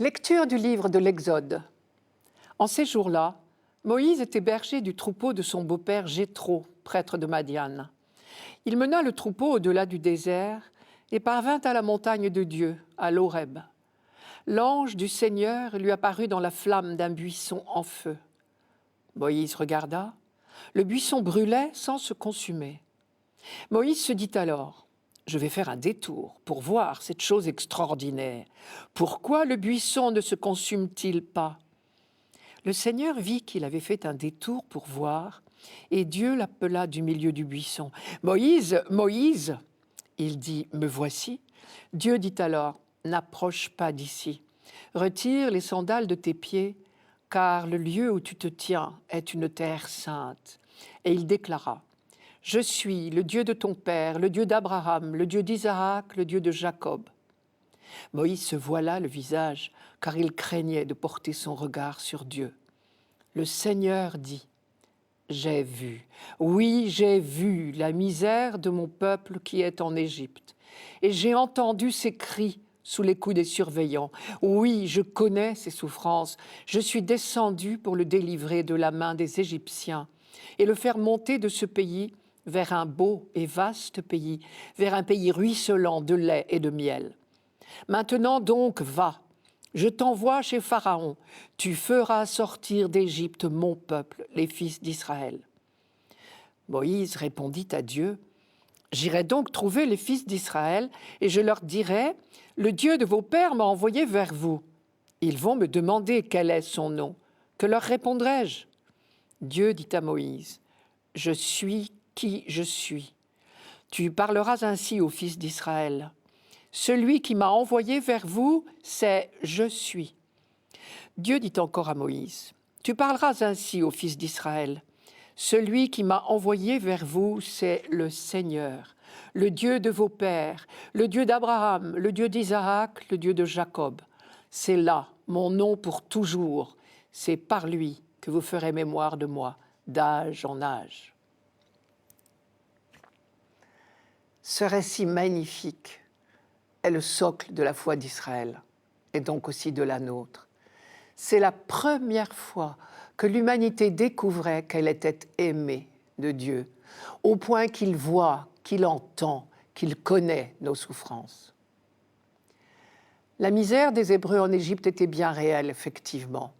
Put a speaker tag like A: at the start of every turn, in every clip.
A: Lecture du livre de l'Exode. En ces jours-là, Moïse était berger du troupeau de son beau-père Jéthro, prêtre de Madian. Il mena le troupeau au-delà du désert et parvint à la montagne de Dieu, à l'Horeb. L'ange du Seigneur lui apparut dans la flamme d'un buisson en feu. Moïse regarda, le buisson brûlait sans se consumer. Moïse se dit alors: je vais faire un détour pour voir cette chose extraordinaire. Pourquoi le buisson ne se consume-t-il pas? Le Seigneur vit qu'il avait fait un détour pour voir, et Dieu l'appela du milieu du buisson. « Moïse, Moïse !» Il dit « Me voici ». Dieu dit alors « N'approche pas d'ici. Retire les sandales de tes pieds, car le lieu où tu te tiens est une terre sainte. » Et il déclara: « Je suis le Dieu de ton père, le Dieu d'Abraham, le Dieu d'Isaac, le Dieu de Jacob. » Moïse se voila le visage, car il craignait de porter son regard sur Dieu. Le Seigneur dit: « J'ai vu, oui, j'ai vu la misère de mon peuple qui est en Égypte, et j'ai entendu ses cris sous les coups des surveillants. Oui, je connais ses souffrances. Je suis descendu pour le délivrer de la main des Égyptiens et le faire monter de ce pays vers un beau et vaste pays, vers un pays ruisselant de lait et de miel. Maintenant donc, va, je t'envoie chez Pharaon, tu feras sortir d'Égypte mon peuple, les fils d'Israël. » Moïse répondit à Dieu: « J'irai donc trouver les fils d'Israël et je leur dirai: le Dieu de vos pères m'a envoyé vers vous. Ils vont me demander quel est son nom. Que leur répondrai-je? » Dieu dit à Moïse: « Je suis qui je suis. Tu parleras ainsi aux fils d'Israël. Celui qui m'a envoyé vers vous, c'est « Je suis ». Dieu dit encore à Moïse: « Tu parleras ainsi aux fils d'Israël. Celui qui m'a envoyé vers vous, c'est le Seigneur, le Dieu de vos pères, le Dieu d'Abraham, le Dieu d'Isaac, le Dieu de Jacob. C'est là mon nom pour toujours. C'est par lui que vous ferez mémoire de moi, d'âge en âge. » Ce récit magnifique est le socle de la foi d'Israël, et donc aussi de la nôtre. C'est la première fois que l'humanité découvrait qu'elle était aimée de Dieu, au point qu'il voit, qu'il entend, qu'il connaît nos souffrances. La misère des Hébreux en Égypte était bien réelle, effectivement.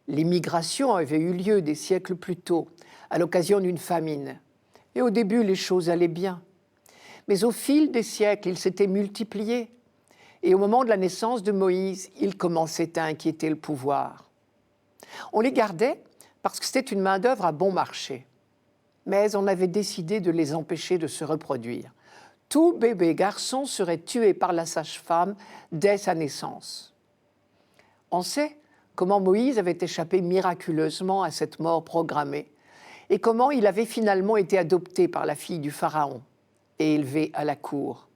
A: L'immigration avait eu lieu des siècles plus tôt, à l'occasion d'une famine. Et au début, les choses allaient bien. Mais au fil des siècles, ils s'étaient multipliés. Et au moment de la naissance de Moïse, ils commençaient à inquiéter le pouvoir. On les gardait parce que c'était une main-d'œuvre à bon marché. Mais on avait décidé de les empêcher de se reproduire. Tout bébé garçon serait tué par la sage-femme dès sa naissance. On sait comment Moïse avait échappé miraculeusement à cette mort programmée et comment il avait finalement été adopté par la fille du Pharaon et élevé à la cour.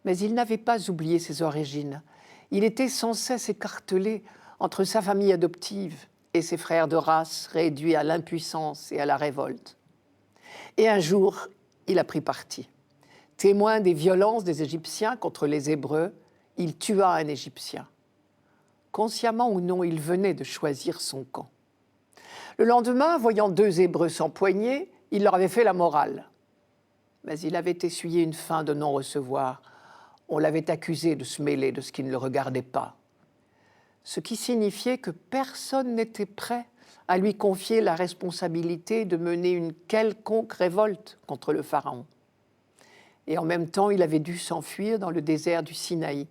A: Mais il n'avait pas oublié ses origines. Il était sans cesse écartelé entre sa famille adoptive et ses frères de race réduits à l'impuissance et à la révolte. Et un jour, il a pris parti. Témoin des violences des Égyptiens contre les Hébreux, il tua un Égyptien. Consciemment ou non, il venait de choisir son camp. Le lendemain, voyant deux Hébreux s'empoigner, il leur avait fait la morale. Mais il avait essuyé une fin de non-recevoir. On l'avait accusé de se mêler de ce qui ne le regardait pas. Ce qui signifiait que personne n'était prêt à lui confier la responsabilité de mener une quelconque révolte contre le Pharaon. Et en même temps, il avait dû s'enfuir dans le désert du Sinaï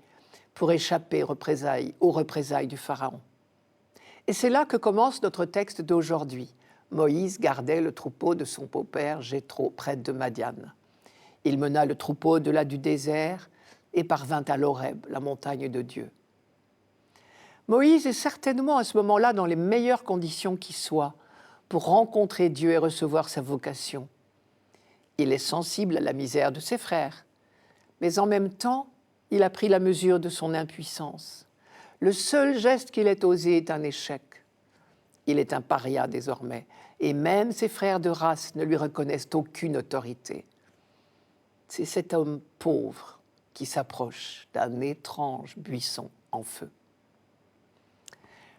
A: pour échapper aux représailles du Pharaon. Et c'est là que commence notre texte d'aujourd'hui. Moïse gardait le troupeau de son beau-père Jéthro, prêtre de Madian. Il mena le troupeau au-delà du désert et parvint à l'Horeb, la montagne de Dieu. Moïse est certainement à ce moment-là dans les meilleures conditions qui soient pour rencontrer Dieu et recevoir sa vocation. Il est sensible à la misère de ses frères, mais en même temps, il a pris la mesure de son impuissance. Le seul geste qu'il ait osé est un échec. Il est un paria désormais, et même ses frères de race ne lui reconnaissent aucune autorité. C'est cet homme pauvre qui s'approche d'un étrange buisson en feu.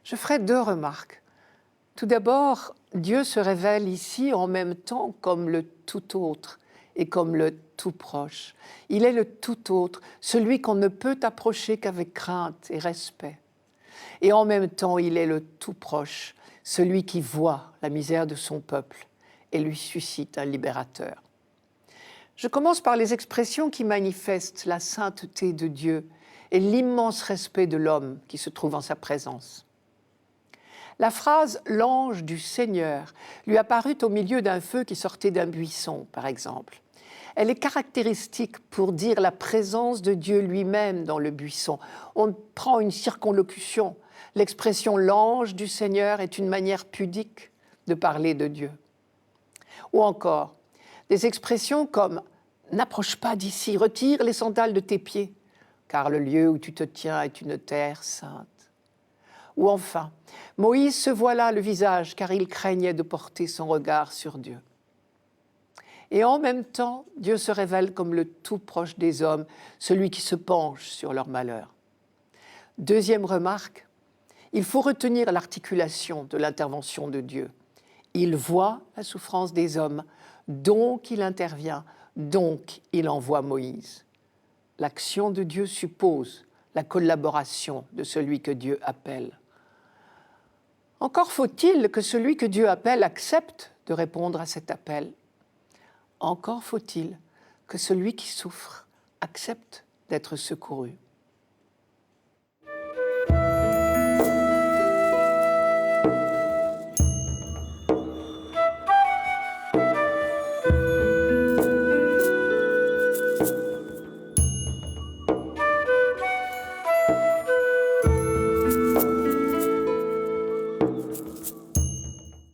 A: Je ferai 2 remarques. Tout d'abord, Dieu se révèle ici en même temps comme le tout autre et comme le tout proche. Il est le tout autre, celui qu'on ne peut approcher qu'avec crainte et respect. Et en même temps, il est le tout proche, celui qui voit la misère de son peuple et lui suscite un libérateur. Je commence par les expressions qui manifestent la sainteté de Dieu et l'immense respect de l'homme qui se trouve en sa présence. La phrase « l'ange du Seigneur » lui apparut au milieu d'un feu qui sortait d'un buisson, par exemple. Elle est caractéristique pour dire la présence de Dieu lui-même dans le buisson. On prend une circonlocution. L'expression « l'ange du Seigneur » est une manière pudique de parler de Dieu. Ou encore, des expressions comme « n'approche pas d'ici, retire les sandales de tes pieds, car le lieu où tu te tiens est une terre sainte. » Ou enfin, Moïse se voila le visage car il craignait de porter son regard sur Dieu. Et en même temps, Dieu se révèle comme le tout proche des hommes, celui qui se penche sur leur malheur. Deuxième remarque, il faut retenir l'articulation de l'intervention de Dieu. Il voit la souffrance des hommes, donc il intervient, donc il envoie Moïse. L'action de Dieu suppose la collaboration de celui que Dieu appelle. Encore faut-il que celui que Dieu appelle accepte de répondre à cet appel. Encore faut-il que celui qui souffre accepte d'être secouru.